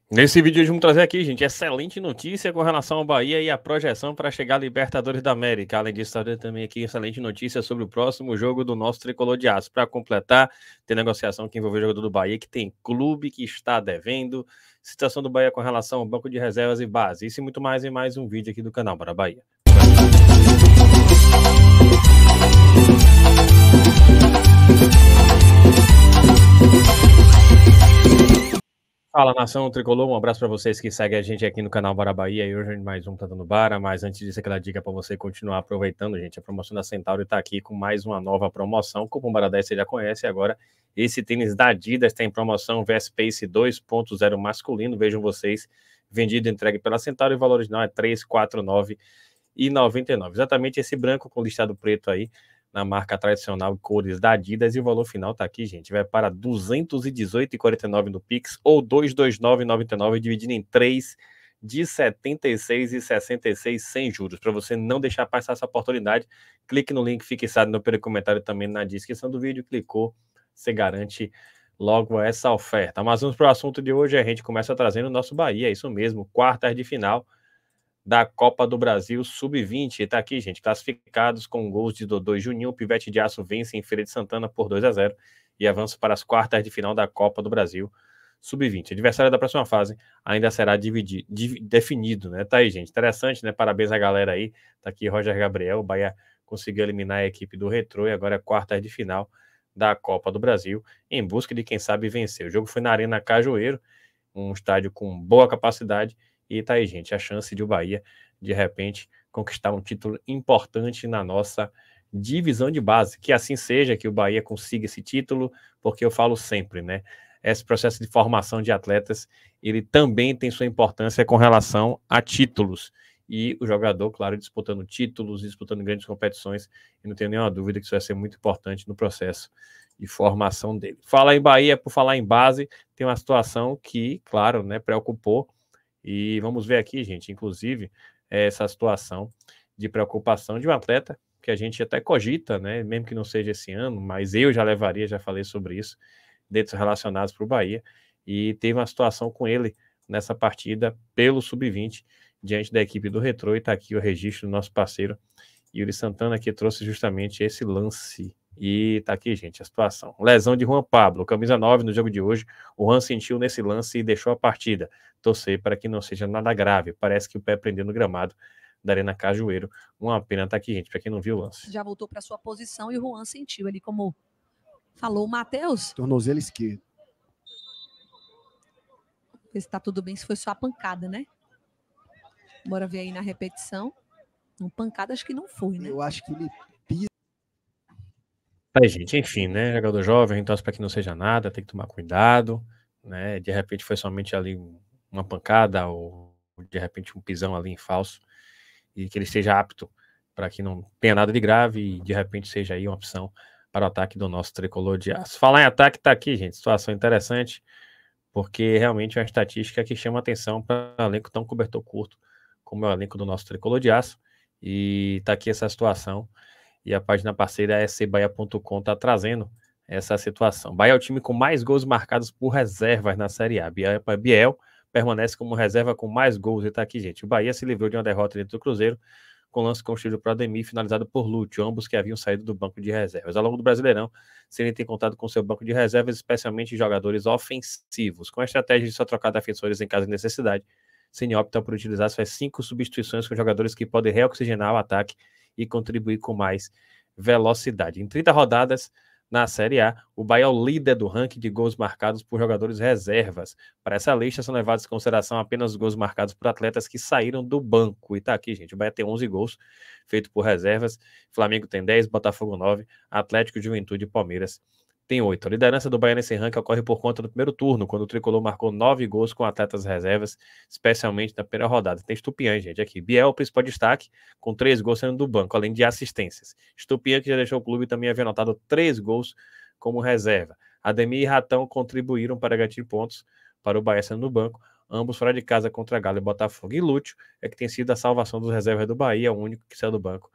Nesse vídeo hoje vamos trazer aqui, gente, excelente notícia com relação ao Bahia e a projeção para chegar à Libertadores da América. Além disso, trazer também aqui excelente notícia sobre o próximo jogo do nosso Tricolor de Aço. Para completar, tem negociação que envolve o jogador do Bahia, que tem clube que está devendo, situação do Bahia com relação ao banco de reservas e base. Isso e muito mais em mais um vídeo aqui do canal Bora Bahia. Fala, nação tricolor, um abraço para vocês que seguem a gente aqui no canal Bora Bahia. E hoje mais um Tá Dando Bara, mas antes disso, aquela dica para você continuar aproveitando, gente. A promoção da Centauro está aqui com mais uma nova promoção. O cupom Bara 10 você já conhece. Agora, esse tênis da Adidas tem promoção V-Space 2.0 masculino. Vejam vocês, vendido e entregue pela Centauro e o valor original é R$ 349,99. Exatamente esse branco com listado preto aí, na marca tradicional cores da Adidas, e o valor final tá aqui, gente, vai para R$ 218,49 no Pix ou R$ 229,99 dividido em 3 de R$ 76,66 sem juros. Para você não deixar passar essa oportunidade, clique no link fixado no primeiro comentário também na descrição do vídeo, clicou, você garante logo essa oferta. Mas vamos para o assunto de hoje, a gente começa trazendo o nosso Bahia, isso mesmo, quartas de final da Copa do Brasil Sub-20. Está aqui, gente, classificados com gols de Dodô e Juninho. O Pivete de Aço vence em Feira de Santana por 2-0 e avança para as quartas de final da Copa do Brasil Sub-20. Adversário da próxima fase ainda será definido, né? Tá aí, gente, interessante, né? Parabéns à galera aí. Tá aqui Roger Gabriel, o Bahia conseguiu eliminar a equipe do Retrô e agora é quartas de final da Copa do Brasil, em busca de quem sabe vencer. O jogo foi na Arena Cajueiro, um estádio com boa capacidade. E tá aí, gente, a chance de o Bahia, de repente, conquistar um título importante na nossa divisão de base. Que assim seja, que o Bahia consiga esse título, porque eu falo sempre, né? Esse processo de formação de atletas, ele também tem sua importância com relação a títulos. E o jogador, claro, disputando títulos, disputando grandes competições, e não tenho nenhuma dúvida que isso vai ser muito importante no processo de formação dele. Falar em Bahia, por falar em base, tem uma situação que, claro, né, preocupou. E vamos ver aqui, gente, inclusive, essa situação de preocupação de um atleta que a gente até cogita, né? Mesmo que não seja esse ano, mas eu já levaria, já falei sobre isso, dentro relacionados para o Bahia. E teve uma situação com ele nessa partida pelo Sub-20, diante da equipe do Retrô, e está aqui o registro do nosso parceiro Yuri Santana, que trouxe justamente esse lance. E tá aqui, gente, a situação. Lesão de Juan Pablo, camisa 9 no jogo de hoje. O Juan sentiu nesse lance e deixou a partida. Torcer para que não seja nada grave. Parece que o pé prendeu no gramado da Arena Cajueiro. Uma pena tá aqui, gente, para quem não viu o lance. Já voltou para sua posição e o Juan sentiu ali, como falou o Matheus. Tornozelo esquerdo. Ver se tá tudo bem, se foi só a pancada, né? Bora ver aí na repetição. Uma pancada acho que não foi, né? Eu acho que ele Aí, gente, enfim, né? Jogador jovem, a gente torce para que não seja nada, tem que tomar cuidado, né? De repente foi somente ali uma pancada ou de repente um pisão ali em falso, e que ele esteja apto para que não tenha nada de grave e de repente seja aí uma opção para o ataque do nosso tricolor de aço. Falar em ataque, tá aqui, gente, situação interessante, porque realmente é uma estatística que chama atenção para um elenco tão cobertor curto como é o elenco do nosso tricolor de aço, e tá aqui essa situação. E a página parceira scbahia.com está trazendo essa situação. Bahia é o time com mais gols marcados por reservas na Série A. Biel permanece como reserva com mais gols. E está aqui, gente. O Bahia se livrou de uma derrota dentro do Cruzeiro, com lance construído por Ademir e finalizado por Lúcio, ambos que haviam saído do banco de reservas. Ao longo do Brasileirão, Ceni tem contado com seu banco de reservas, especialmente jogadores ofensivos. Com a estratégia de só trocar defensores em caso de necessidade, Ceni opta por utilizar suas 5 substituições com jogadores que podem reoxigenar o ataque e contribuir com mais velocidade. Em 30 rodadas na Série A, o Bahia é o líder do ranking de gols marcados por jogadores reservas. Para essa lista são levados em consideração apenas os gols marcados por atletas que saíram do banco. E tá aqui, gente, o Bahia tem 11 gols feitos por reservas, Flamengo tem 10, Botafogo 9, Atlético, Juventude e Palmeiras tem 8. A liderança do Bahia nesse ranking ocorre por conta do primeiro turno, quando o Tricolor marcou 9 gols com atletas reservas, especialmente na primeira rodada. Tem Estupiã, gente, aqui. Biel, o principal destaque, com 3 gols saindo do banco, além de assistências. Estupiã, que já deixou o clube, também havia anotado 3 gols como reserva. Ademir e Ratão contribuíram para garantir pontos para o Bahia saindo do banco, ambos fora de casa contra Galo e Botafogo. E Lúcio é que tem sido a salvação dos reservas do Bahia, o único que saiu do banco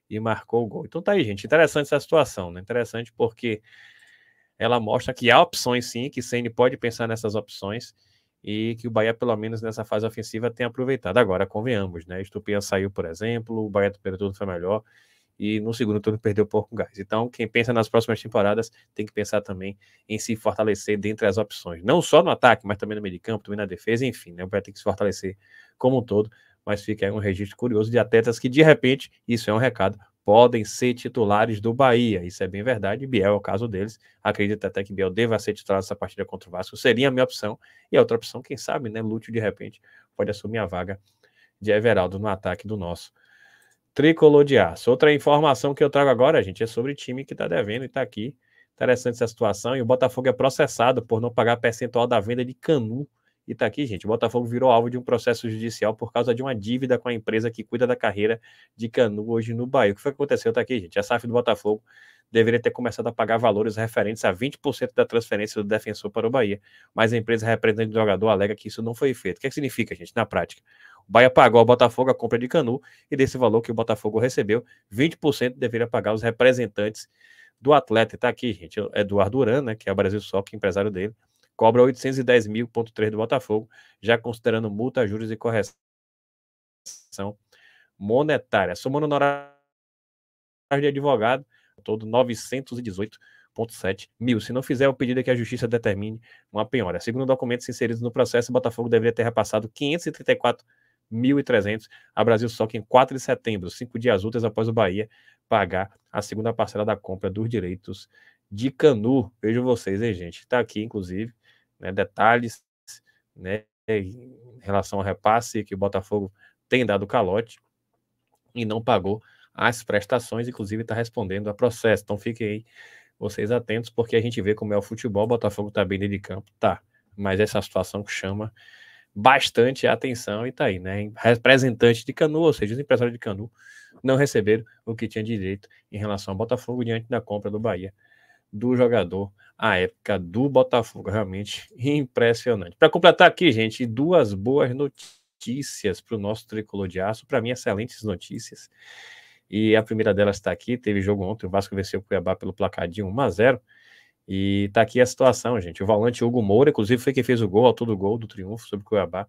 e marcou o gol. Então tá aí, gente. Interessante essa situação, né? Interessante porque ela mostra que há opções sim, que Ceni pode pensar nessas opções e que o Bahia, pelo menos nessa fase ofensiva, tem aproveitado. Agora, convenhamos, né? Estupinha saiu, por exemplo, o Bahia no primeiro turno foi melhor, e no segundo turno perdeu pouco gás. Então, quem pensa nas próximas temporadas tem que pensar também em se fortalecer dentre as opções. Não só no ataque, mas também no meio de campo, também na defesa, enfim, né? O Bahia tem que se fortalecer como um todo, mas fica aí um registro curioso de atletas que, de repente, isso é um recado, podem ser titulares do Bahia. Isso é bem verdade, Biel é o caso deles. Acredito até que Biel deva ser titular nessa partida contra o Vasco, seria a minha opção. E a outra opção, quem sabe, né? Lúcio, de repente, pode assumir a vaga de Everaldo no ataque do nosso Tricolor de Aço. Outra informação que eu trago agora, gente, é sobre time que está devendo e está aqui. Interessante essa situação. E o Botafogo é processado por não pagar percentual da venda de Canu. E está aqui, gente. O Botafogo virou alvo de um processo judicial por causa de uma dívida com a empresa que cuida da carreira de Canu hoje no Bahia. O que foi que aconteceu? Está aqui, gente. A SAF do Botafogo deveria ter começado a pagar valores referentes a 20% da transferência do defensor para o Bahia. Mas a empresa representante do jogador alega que isso não foi feito. O que significa, gente, na prática? O Bahia pagou ao Botafogo a compra de Canu e desse valor que o Botafogo recebeu, 20% deveria pagar os representantes do atleta. Está aqui, gente, Eduardo Duran, né, que é o Brasil Soccer, empresário dele, cobra 810 mil,3 do Botafogo, já considerando multa, juros e correção monetária. Somando honorário de advogado, todo 918,7 mil. Se não fizer o pedido é que a justiça determine uma penhora. Segundo documentos inseridos no processo, o Botafogo deveria ter repassado 534.300 a Brasil Soccer em 4 de setembro, 5 dias úteis após o Bahia pagar a segunda parcela da compra dos direitos de Canu. Vejam vocês, hein, gente? Está aqui, inclusive, né, detalhes, né, em relação ao repasse que o Botafogo tem dado calote e não pagou as prestações, inclusive está respondendo a processo. Então fiquem aí vocês atentos, porque a gente vê como é o futebol, o Botafogo está bem dentro de campo, tá, mas essa situação que chama bastante a atenção e tá aí, né, representantes de Canu, ou seja, os empresários de Canu, não receberam o que tinha direito em relação ao Botafogo diante da compra do Bahia, do jogador, à época do Botafogo, realmente impressionante. Para completar aqui, gente, duas boas notícias para o nosso Tricolor de Aço, para mim excelentes notícias. E a primeira delas está aqui, teve jogo ontem, o Vasco venceu o Cuiabá pelo placar de 1-0, e tá aqui a situação, gente, o volante Hugo Moura, inclusive foi quem fez o gol, autor do gol do triunfo sobre o Cuiabá,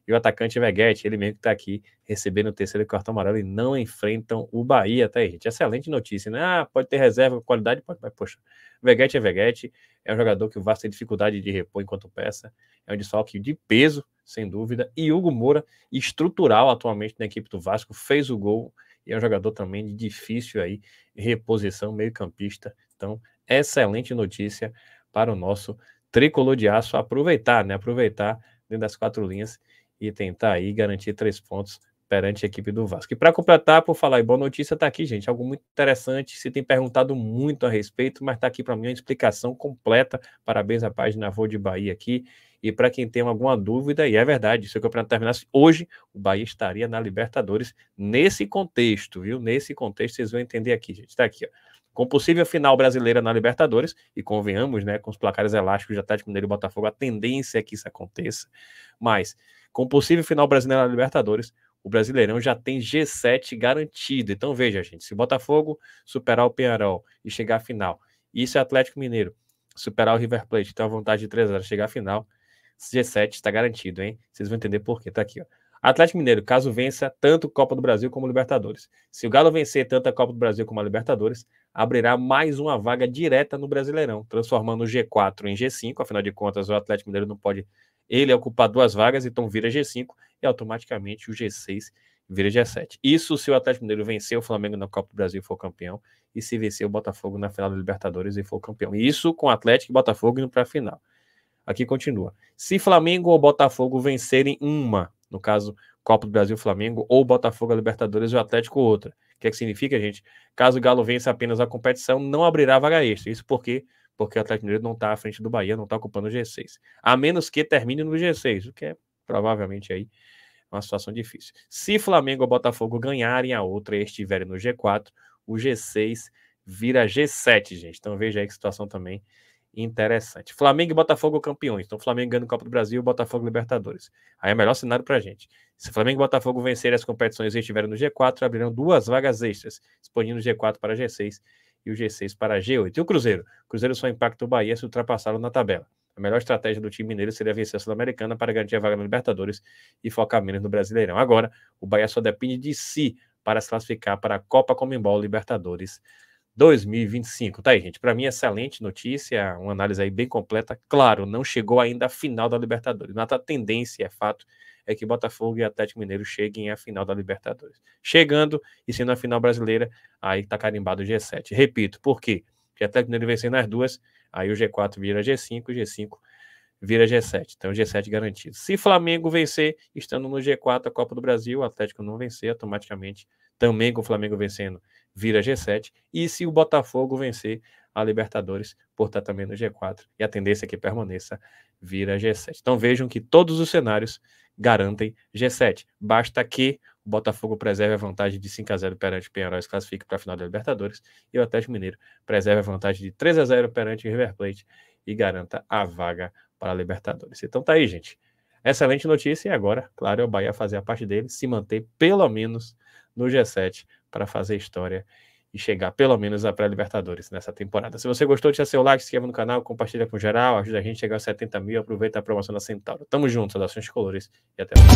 e o atacante Veguete, ele mesmo que tá aqui, recebendo o terceiro cartão amarelo, e não enfrentam o Bahia, tá aí, gente, excelente notícia, né, pode ter reserva, qualidade, pode, mas poxa, Veguete é Veguete, é um jogador que o Vasco tem dificuldade de repor enquanto peça, é um desfalque de peso, sem dúvida, e Hugo Moura, estrutural atualmente na equipe do Vasco, fez o gol, e é um jogador também de difícil aí reposição, meio-campista. Então, excelente notícia para o nosso Tricolor de Aço aproveitar, né? Aproveitar dentro das 4 linhas e tentar aí garantir 3 pontos perante a equipe do Vasco. E para completar, por falar em boa notícia, tá aqui, gente, algo muito interessante, se tem perguntado muito a respeito, mas tá aqui para mim uma explicação completa. Parabéns à página Voo de Bahia aqui. E para quem tem alguma dúvida, e é verdade, se o campeonato terminasse hoje, o Bahia estaria na Libertadores nesse contexto, viu? Nesse contexto, vocês vão entender aqui, gente. Está aqui, ó. Com possível final brasileira na Libertadores, e convenhamos, né, com os placares elásticos de Atlético Mineiro e Botafogo, a tendência é que isso aconteça, mas com possível final brasileira na Libertadores, o Brasileirão já tem G7 garantido. Então veja, gente, se o Botafogo superar o Peñarol e chegar à final, e se o Atlético Mineiro superar o River Plate, então a vontade de 3-0 chegar à final, G7 está garantido, hein? Vocês vão entender por quê. Tá aqui, ó. Atlético Mineiro, caso vença tanto Copa do Brasil como Libertadores. Se o Galo vencer tanto a Copa do Brasil como a Libertadores, abrirá mais uma vaga direta no Brasileirão, transformando o G4 em G5. Afinal de contas, o Atlético Mineiro não pode... Ele ocupar 2 vagas, então vira G5 e automaticamente o G6 vira G7. Isso se o Atlético Mineiro vencer o Flamengo na Copa do Brasil e for campeão, e se vencer o Botafogo na final da Libertadores e for campeão. Isso com Atlético e Botafogo indo para a final. Aqui continua. Se Flamengo ou Botafogo vencerem uma, no caso, Copa do Brasil, Flamengo, ou Botafogo a Libertadores e o Atlético outra. O que é que significa, gente? Caso o Galo vença apenas a competição, não abrirá vaga extra. Isso porque o Atlético Mineiro não está à frente do Bahia, não está ocupando o G6. A menos que termine no G6, o que é provavelmente aí uma situação difícil. Se Flamengo ou Botafogo ganharem a outra e estiverem no G4, o G6 vira G7, gente. Então veja aí que situação também interessante. Flamengo e Botafogo campeões. Então, Flamengo ganha a Copa do Brasil e Botafogo Libertadores. Aí é o melhor cenário pra gente. Se Flamengo e Botafogo vencerem as competições e estiverem no G4, abrirão 2 vagas extras, expandindo o G4 para G6 e o G6 para G8. E o Cruzeiro? O Cruzeiro só impacta o Bahia se ultrapassá-lo na tabela. A melhor estratégia do time mineiro seria vencer a Sul-Americana para garantir a vaga na Libertadores e focar menos no Brasileirão. Agora, o Bahia só depende de si para se classificar para a Copa Conmebol Libertadores 2025. Tá aí, gente. Para mim, excelente notícia, uma análise aí bem completa. Claro, não chegou ainda à final da Libertadores. Mas a tendência, é fato, é que Botafogo e Atlético Mineiro cheguem à final da Libertadores. Chegando e sendo a final brasileira, aí tá carimbado o G7. Repito, por quê? Porque Atlético Mineiro vencendo as duas, aí o G4 vira G5, o G5 vira G7. Então, G7 garantido. Se Flamengo vencer, estando no G4 a Copa do Brasil, o Atlético não vencer, automaticamente, também com o Flamengo vencendo, vira G7. E se o Botafogo vencer a Libertadores, por estar também no G4, e a tendência é que permaneça, vira G7. Então, vejam que todos os cenários garantem G7. Basta que o Botafogo preserve a vantagem de 5-0 perante o Peñarol e se classifique para a final da Libertadores, e o Atlético Mineiro preserve a vantagem de 3-0 perante o River Plate e garanta a vaga para a Libertadores. Então tá aí, gente. Excelente notícia, e agora, claro, é o Bahia fazer a parte dele, se manter pelo menos no G7 para fazer história e chegar pelo menos à pré-Libertadores nessa temporada. Se você gostou, deixa seu like, se inscreva no canal, compartilha com geral, ajuda a gente a chegar a 70 mil, aproveita a promoção da Centauro. Tamo junto, saudações colores e até mais.